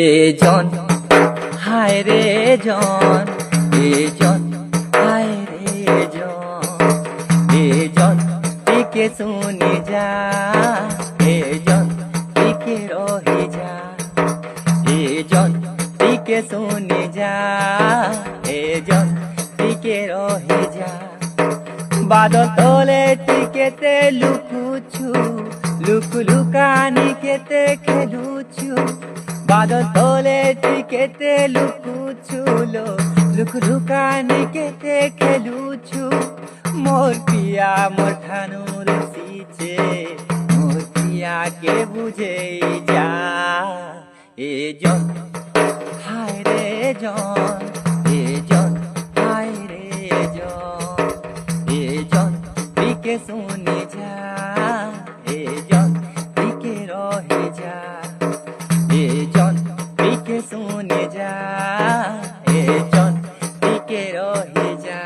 এ জন হায় রে জন, এ জন হায় রে জন, এ জন টিকে শুনি যা, এ জন টিকে রহি যা, এ জন টিকে শুনি যা, এ জন টিকে রহি যা। বাদল তলে টিকেতে লুকুছু, লুকানি কেতে খেলুছু। বাদল তলে টিকেতে লুকুছু, লুকানি কেতে খেলুছু। মোর পিয়া মোর ঠানুর সিচে, মোর পিয়াকে বুঝে যা। এ জন হায় রে জন, এ জন হায় রে জন, এ জন টিকে শুনি যা, এ জন টিকে রহি যা, এ জন টিকে শুনি যা, এ জন টিকে রহি যা।